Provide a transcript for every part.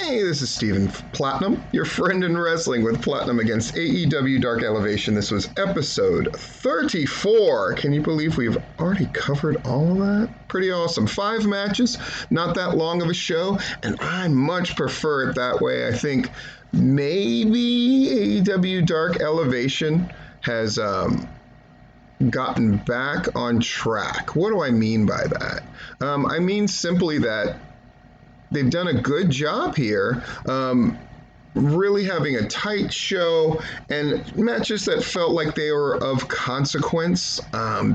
Hey, this is Stephen Platinum, your friend in wrestling with Platinum against AEW Dark Elevation. This was episode 34. Can you believe we've already covered all of that? Pretty awesome. 5 matches, not that long of a show, and I much prefer it that way. I think maybe AEW Dark Elevation has gotten back on track. What do I mean by that? I mean simply that they've done a good job here, really having a tight show and matches that felt like they were of consequence.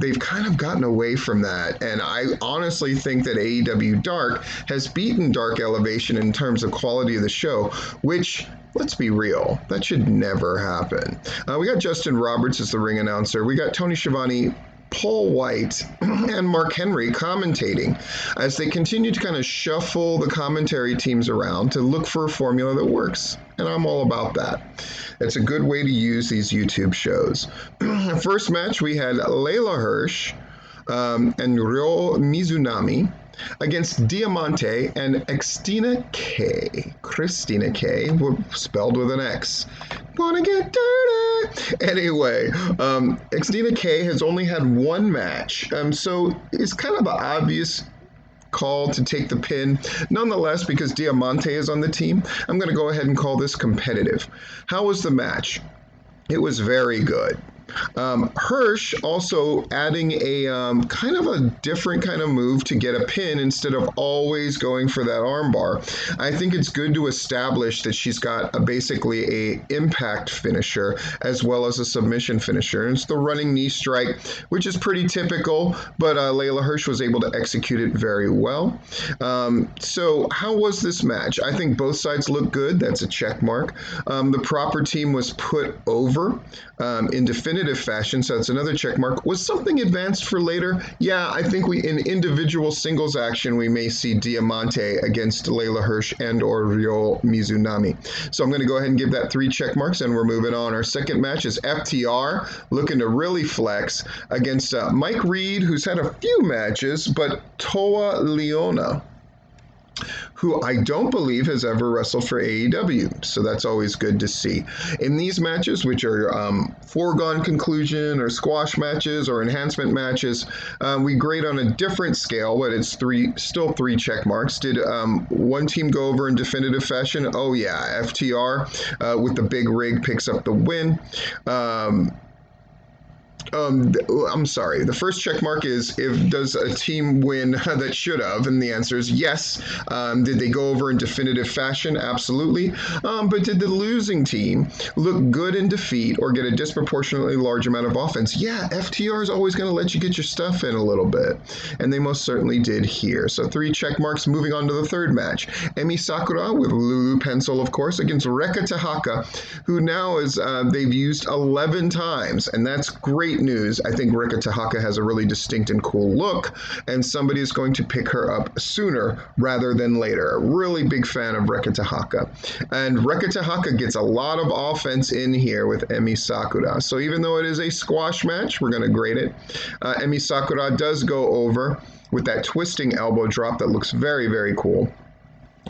They've kind of gotten away from that, and I honestly think that AEW Dark has beaten Dark Elevation in terms of quality of the show, which, let's be real, that should never happen. We got Justin Roberts as the ring announcer. We got Tony Schiavone, Paul White, and Mark Henry commentating as they continue to kind of shuffle the commentary teams around to look for a formula that works. And I'm all about that. It's a good way to use these YouTube shows. First match, we had Layla Hirsch and Ryo Mizunami against Diamante and Xtina K. Christina K, spelled with an X. Wanna get dirty? Anyway, Xtina K has only had one match, so it's kind of an obvious call to take the pin. Nonetheless, because Diamante is on the team, I'm going to go ahead and call this competitive. How was the match? It was very good. Hirsch also adding a kind of a different kind of move to get a pin instead of always going for that armbar. I think it's good to establish that she's got basically a impact finisher as well as a submission finisher. And it's the running knee strike, which is pretty typical, but Layla Hirsch was able to execute it very well. So how was this match? I think both sides look good. That's a check mark. The proper team was put over in definitive fashion, so that's another check mark. Was something advanced for later? Yeah, I think in individual singles action, we may see Diamante against Layla Hirsch and or Ryo Mizunami. So I'm going to go ahead and give that 3 check marks, and we're moving on. Our second match is FTR looking to really flex against Mike Reed, who's had a few matches, but Toa Leona, who I don't believe has ever wrestled for AEW, so that's always good to see. In these matches, which are foregone conclusion or squash matches or enhancement matches, we grade on a different scale, but it's still 3 check marks. Did one team go over in definitive fashion? Oh yeah, FTR with the big rig picks up the win. I'm sorry. The first check mark is does a team win that should have? And the answer is yes. Did they go over in definitive fashion? Absolutely. But did the losing team look good in defeat or get a disproportionately large amount of offense? Yeah, FTR is always going to let you get your stuff in a little bit. And they most certainly did here. So 3 check marks. Moving on to the third match. Emi Sakura with Lulu Pencil, of course, against Reka Tehaka, who now is they've used 11 times. And that's great news. I think Reka Tehaka has a really distinct and cool look, and somebody is going to pick her up sooner rather than later. A really big fan of Reka Tehaka. And Reka Tehaka gets a lot of offense in here with Emi Sakura. So even though it is a squash match, we're going to grade it. Emi Sakura does go over with that twisting elbow drop that looks very, very cool.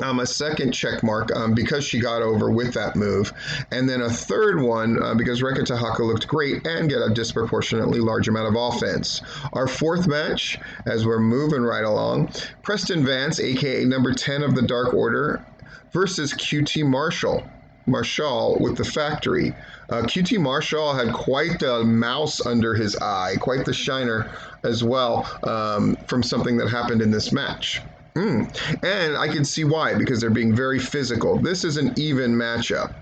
A second check mark because she got over with that move. And then a third one because Reka Tehaka looked great and get a disproportionately large amount of offense. Our fourth match, as we're moving right along, Preston Vance, aka number 10 of the Dark Order, versus QT Marshall with the Factory. QT Marshall had quite the mouse under his eye, quite the shiner as well from something that happened in this match. And I can see why, because they're being very physical. This is an even matchup.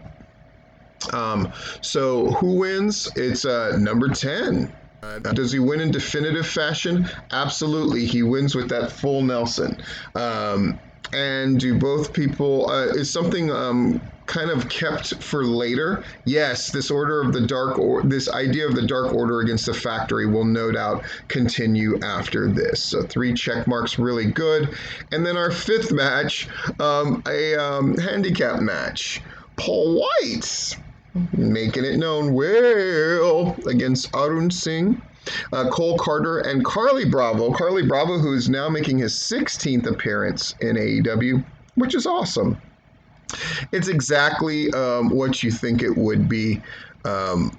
So who wins? It's number 10. Does he win in definitive fashion? Absolutely. He wins with that full Nelson. And do both people, is something kind of kept for later? Yes, this idea of the Dark Order against the Factory will no doubt continue after this. So 3 check marks, really good. And then our fifth match, a handicap match. Paul White making it known well against Arun Singh. Cole Carter and Carlie Bravo, who is now making his 16th appearance in AEW, which is awesome. It's exactly what you think it would be. Um,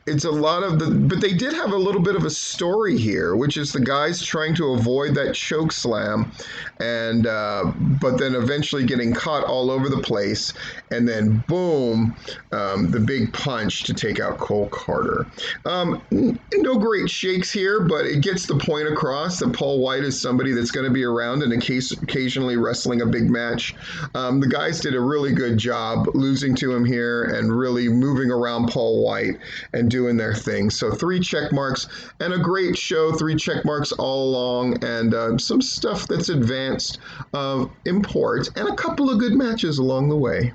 it's a lot of but they did have a little bit of a story here, which is the guys trying to avoid that choke slam, and but then eventually getting caught all over the place, and then boom, the big punch to take out Cole Carter. No great shakes here, but it gets the point across that Paul White is somebody that's going to be around and occasionally wrestling a big match. The guys did a really good job losing to him here and really moving around Paul White and doing their thing. So 3 check marks and a great show, 3 check marks all along, and some stuff that's advanced of import and a couple of good matches along the way.